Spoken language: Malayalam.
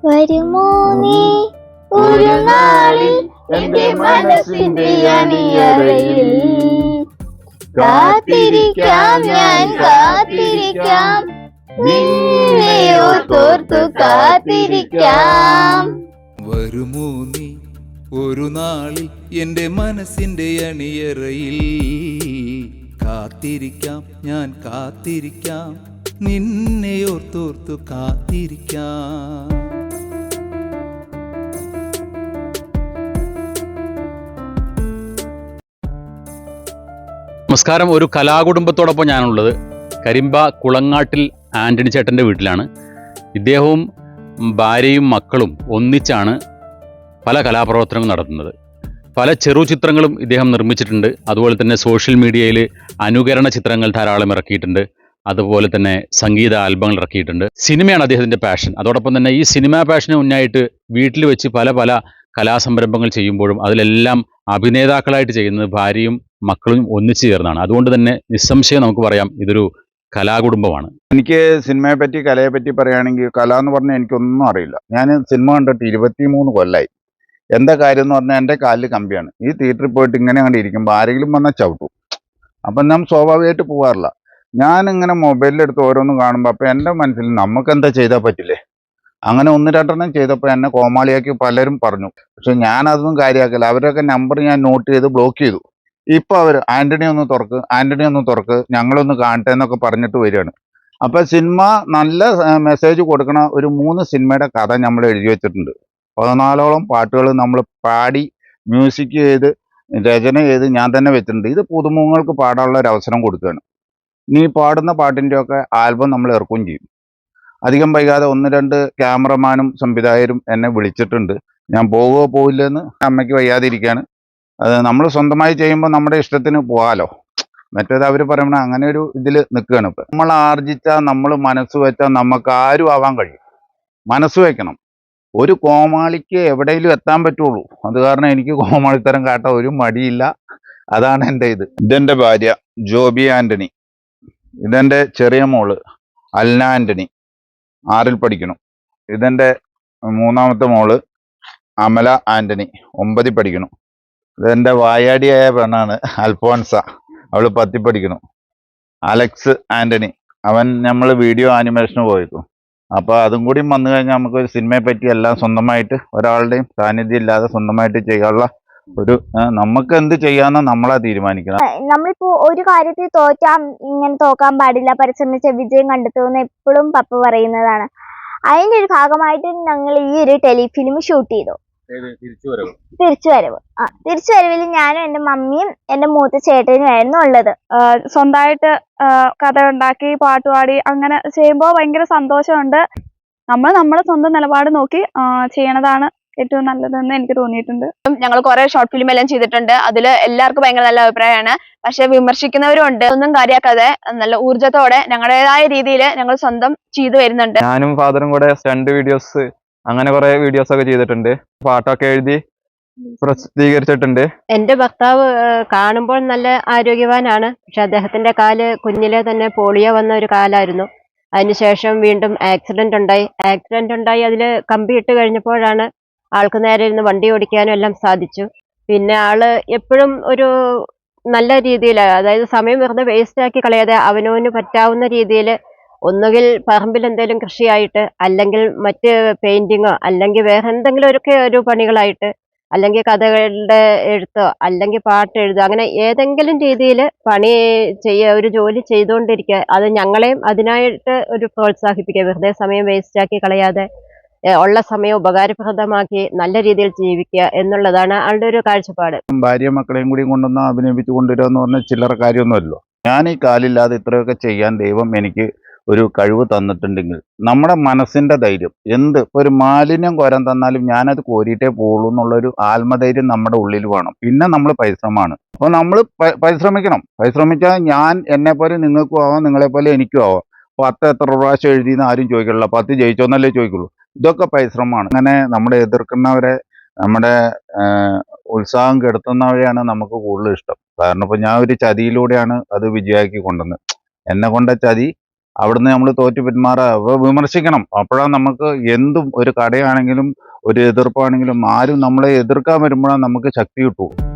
വരുമോ നീ ഒരു നാളിൽ എന്റെ മനസ്സിന്റെ അണിയറയിൽ, കാത്തിരിക്കാം ഞാൻ കാത്തിരിക്കാം, നിന്നെ ഓർത്തോർത്തു കാത്തിരിക്കാം. വരുമോ നീ ഒരു നാളിൽ എന്റെ മനസ്സിന്റെ അണിയറയിൽ, കാത്തിരിക്കാം ഞാൻ കാത്തിരിക്കാം, നിന്നെ ഓർത്തോർത്തു കാത്തിരിക്കാം. നമസ്കാരം. ഒരു കലാകുടുംബത്തോടൊപ്പം ഞാനുള്ളത് കരിമ്പ കുളങ്ങാട്ടിൽ ആൻ്റണി ചേട്ടൻ്റെ വീട്ടിലാണ്. ഇദ്ദേഹവും ഭാര്യയും മക്കളും ഒന്നിച്ചാണ് പല കലാപ്രവർത്തനങ്ങളും നടത്തുന്നത്. പല ചെറുചിത്രങ്ങളും ഇദ്ദേഹം നിർമ്മിച്ചിട്ടുണ്ട്. അതുപോലെ തന്നെ സോഷ്യൽ മീഡിയയിൽ അനുകരണ ചിത്രങ്ങൾ ധാരാളം ഇറക്കിയിട്ടുണ്ട്. അതുപോലെ തന്നെ സംഗീത ആൽബങ്ങൾ ഇറക്കിയിട്ടുണ്ട്. സിനിമയാണ് അദ്ദേഹത്തിൻ്റെ പാഷൻ. അതോടൊപ്പം തന്നെ ഈ സിനിമാ പാഷന് മുന്നായിട്ട് വീട്ടിൽ വെച്ച് പല പല കലാസംരംഭങ്ങൾ ചെയ്യുമ്പോഴും അതിലെല്ലാം അഭിനേതാക്കളായിട്ട് ചെയ്യുന്നത് ഭാര്യയും മക്കളും ഒന്നിച്ചു ചേർന്നാണ്. അതുകൊണ്ട് തന്നെ നിസ്സംശയം നമുക്ക് പറയാം ഇതൊരു കലാകുടുംബമാണ്. എനിക്ക് സിനിമയെ പറ്റി കലയെ പറ്റി പറയുകയാണെങ്കിൽ, കല എന്ന് പറഞ്ഞാൽ എനിക്കൊന്നും അറിയില്ല. ഞാൻ സിനിമ കണ്ടിട്ട് 23 കൊല്ലമായി. എന്താ കാര്യം എന്ന് പറഞ്ഞാൽ എൻ്റെ കാലിൽ കമ്പിയാണ്. ഈ തിയേറ്ററിൽ പോയിട്ട് ഇങ്ങനെ കണ്ടിരിക്കുമ്പോൾ ആരെങ്കിലും വന്നാൽ ചവിട്ടും. അപ്പം ഞാൻ സ്വാഭാവികമായിട്ട് പോകാറില്ല. ഞാനിങ്ങനെ മൊബൈലിലെടുത്ത് ഓരോന്ന് കാണുമ്പോൾ അപ്പം എൻ്റെ മനസ്സിൽ നമുക്ക് എന്താ ചെയ്താൽ പറ്റില്ലേ, അങ്ങനെ 1-2 ചെയ്തപ്പോൾ എന്നെ കോമാളിയാക്കി പലരും പറഞ്ഞു. പക്ഷെ ഞാനതൊന്നും കാര്യമാക്കില്ല. അവരൊക്കെ നമ്പർ ഞാൻ നോട്ട് ചെയ്ത് ബ്ലോക്ക് ചെയ്തു. ഇപ്പോൾ അവർ ആൻ്റണി ഒന്ന് തുറക്ക്, ഞങ്ങളൊന്ന് കാണട്ടെ എന്നൊക്കെ പറഞ്ഞിട്ട് വരികയാണ്. അപ്പം സിനിമ നല്ല മെസ്സേജ് കൊടുക്കണ ഒരു 3 സിനിമയുടെ കഥ നമ്മൾ എഴുതി വെച്ചിട്ടുണ്ട്. 14ഓളം പാട്ടുകൾ നമ്മൾ പാടി മ്യൂസിക് ചെയ്ത് രചന ചെയ്ത് ഞാൻ തന്നെ വെച്ചിട്ടുണ്ട്. ഇത് പുതുമുഖങ്ങൾക്ക് പാടാനുള്ള ഒരു അവസരം കൊടുക്കുകയാണ്. ഇനി പാടുന്ന പാട്ടിൻ്റെയൊക്കെ ആൽബം നമ്മൾ ഇറക്കുകയും ചെയ്യും. അധികം വൈകാതെ 1-2 ക്യാമറമാനും സംവിധായകരും എന്നെ വിളിച്ചിട്ടുണ്ട്. ഞാൻ പോവുകയോ പോയില്ലെന്ന് അമ്മയ്ക്ക് വയ്യാതിരിക്കുകയാണ്. അത് നമ്മൾ സ്വന്തമായി ചെയ്യുമ്പോൾ നമ്മുടെ ഇഷ്ടത്തിന് പോകാമല്ലോ. മറ്റേത് അവർ പറയുമ്പോൾ അങ്ങനെ ഒരു ഇതിൽ നിൽക്കുകയാണ്. ഇപ്പം നമ്മൾ ആർജിച്ചാൽ, നമ്മൾ മനസ്സ് വെച്ചാൽ നമുക്ക് ആരും ആവാൻ കഴിയും. മനസ്സ് വയ്ക്കണം. ഒരു കോമാളിക്ക് എവിടെയെങ്കിലും എത്താൻ പറ്റുള്ളൂ. അത് കാരണം എനിക്ക് കോമാളിത്തരം കാട്ടാൻ ഒരു മടിയില്ല. അതാണ് എൻ്റെ ഇത്. ഇതെൻ്റെ ഭാര്യ ജോബി ആൻ്റണി. ഇതെൻ്റെ ചെറിയ മോള് അൽന ആൻ്റണി, 6ൽ പഠിക്കണം. ഇതെൻ്റെ 3ാമത്തെ മോള് അമല ആൻ്റണി, 9ൽ പഠിക്കണം. ഇതെൻ്റെ വായാടിയായ പെണ്ണാണ് അൽഫോൺസ, അവൾ 10ൽ പഠിക്കണം. അലക്സ് ആൻ്റണി, അവൻ നമ്മൾ വീഡിയോ ആനിമേഷന് പോയിക്കും. അപ്പോൾ അതും കൂടി വന്നു കഴിഞ്ഞാൽ നമുക്കൊരു സിനിമയെ പറ്റി എല്ലാം സ്വന്തമായിട്ട്, ഒരാളുടെയും സാന്നിധ്യം ഇല്ലാതെ സ്വന്തമായിട്ട് ചെയ്യാനുള്ള ഒരു, നമുക്ക് എന്ത് ചെയ്യാന്ന് നമ്മളാ തീരുമാനിക്കണം. നമ്മളിപ്പോ ഒരു കാര്യത്തിൽ തോറ്റാൽ ഇങ്ങനെ തോക്കാൻ പാടില്ല, പരിശ്രമിച്ച വിജയം കണ്ടെത്തുമെന്ന് എപ്പോഴും പപ്പ പറയുന്നതാണ്. അതിന്റെ ഒരു ഭാഗമായിട്ട് ഞങ്ങൾ ഈ ഒരു ടെലിഫിലിം ഷൂട്ട് ചെയ്തു. തിരിച്ചുവരവിൽ ഞാനും എൻ്റെ മമ്മിയും എൻ്റെ മൂത്ത ചേട്ടനുമായിരുന്നു ഉള്ളത്. സ്വന്തമായിട്ട് കഥ ഉണ്ടാക്കി പാട്ടുപാടി അങ്ങനെ ചെയ്യുമ്പോൾ ഭയങ്കര സന്തോഷമുണ്ട്. നമ്മുടെ സ്വന്തം നിലപാട് നോക്കി ചെയ്യണതാണ് ഏറ്റവും നല്ലതെന്ന് എനിക്ക് തോന്നിയിട്ടുണ്ട്. ഞങ്ങൾ കുറെ ഷോർട്ട് ഫിലിം എല്ലാം ചെയ്തിട്ടുണ്ട്. അതിൽ എല്ലാവർക്കും ഭയങ്കര നല്ല അഭിപ്രായമാണ്. പക്ഷെ വിമർശിക്കുന്നവരും ഉണ്ട്. ഒന്നും കാര്യമാക്കാതെ നല്ല ഊർജ്ജത്തോടെ ഞങ്ങളുടേതായ രീതിയിൽ ഞങ്ങൾ സ്വന്തം ചെയ്തു വരുന്നുണ്ട്. ഞാനും ഫാദറും കൂടെ സ്റ്റണ്ട് വീഡിയോസ്, അങ്ങനെ കുറെ വീഡിയോസ് ഒക്കെ ചെയ്തിട്ടുണ്ട്. പാട്ടൊക്കെ എഴുതി പ്രസിദ്ധീകരിച്ചിട്ടുണ്ട്. എന്റെ ഭർത്താവ് കാണുമ്പോൾ നല്ല ആരോഗ്യവാനാണ്. പക്ഷെ അദ്ദേഹത്തിന്റെ കാല് കുഞ്ഞിലെ തന്നെ പോളിയോ വന്ന ഒരു കാലായിരുന്നു. അതിനുശേഷം വീണ്ടും ആക്സിഡന്റ് ഉണ്ടായി. അതിൽ കമ്പി ഇട്ട് കഴിഞ്ഞപ്പോഴാണ് ആൾക്ക് നേരെ ഇരുന്ന് വണ്ടി ഓടിക്കാനും എല്ലാം സാധിച്ചു. പിന്നെ ആള് എപ്പോഴും ഒരു നല്ല രീതിയിൽ, അതായത് സമയം വെറുതെ വേസ്റ്റ് ആക്കി കളയാതെ അവനവന് പറ്റാവുന്ന രീതിയിൽ ഒന്നുകിൽ പറമ്പിൽ എന്തെങ്കിലും കൃഷിയായിട്ട്, അല്ലെങ്കിൽ മറ്റ് പെയിന്റിങ്ങോ, അല്ലെങ്കിൽ വേറെ എന്തെങ്കിലും ഒരു പണികളായിട്ട്, അല്ലെങ്കിൽ കഥകളുടെ എഴുത്തോ, അല്ലെങ്കിൽ പാട്ട് എഴുതോ, അങ്ങനെ ഏതെങ്കിലും രീതിയിൽ ഒരു ജോലി ചെയ്തുകൊണ്ടിരിക്കുക. അത് ഞങ്ങളെയും അതിനായിട്ട് ഒരു പ്രോത്സാഹിപ്പിക്കുക. വെറുതെ സമയം വേസ്റ്റ് ആക്കി കളയാതെ ഉള്ള സമയം ഉപകാരപ്രദമാക്കി നല്ല രീതിയിൽ ജീവിക്കുക എന്നുള്ളതാണ് ആളുടെ ഒരു കാഴ്ചപ്പാട്. ഭാര്യ മക്കളെയും കൂടി കൊണ്ടൊന്ന് അഭിനയിപ്പിച്ചു കൊണ്ടുവരിക എന്ന് പറഞ്ഞാൽ ചില്ലറ കാര്യമൊന്നുമല്ലോ. ഞാൻ ഈ കാലില്ലാതെ ഇത്രയൊക്കെ ചെയ്യാൻ ദൈവം എനിക്ക് ഒരു കഴിവ് തന്നിട്ടുണ്ടെങ്കിൽ, നമ്മുടെ മനസ്സിന്റെ ധൈര്യം, ഇപ്പോൾ ഒരു മാലിന്യം കോരാൻ തന്നാലും ഞാനത് കോരിയിട്ടേ പോകുള്ളൂ എന്നുള്ളൊരു ആത്മധൈര്യം നമ്മുടെ ഉള്ളിൽ വേണം. പിന്നെ നമ്മൾ പരിശ്രമമാണ്. അപ്പോൾ നമ്മൾ പരിശ്രമിച്ചാൽ ഞാൻ എന്നെപ്പോലെ നിങ്ങൾക്കും ആവാം, നിങ്ങളെപ്പോലെ എനിക്കും ആവാം. 10 എത്ര പ്രാവശ്യം എഴുതിയെന്ന് ആരും ചോദിക്കില്ല, 10 ജയിച്ചോന്നല്ലേ ചോദിക്കുള്ളൂ. ഇതൊക്കെ പരിശ്രമമാണ്. അങ്ങനെ നമ്മളെ എതിർക്കുന്നവരെ, നമ്മുടെ ഉത്സാഹം കെടുത്തുന്നവരെയാണ് നമുക്ക് കൂടുതൽ ഇഷ്ടം. കാരണം ഇപ്പോൾ ഞാൻ ഒരു ചതിയിലൂടെയാണ് അത് വിജയമാക്കി കൊണ്ടുവന്നത്. എന്നെ കൊണ്ട ചതി അവിടുന്ന് നമ്മൾ തോറ്റു പിന്മാറുക, വിമർശിക്കണം. അപ്പോഴാണ് നമുക്ക് എന്തും, ഒരു കടയാണെങ്കിലും ഒരു എതിർപ്പാണെങ്കിലും ആരും നമ്മളെ എതിർക്കാൻ വരുമ്പോഴാണ് നമുക്ക് ശക്തി കിട്ടുള്ളൂ.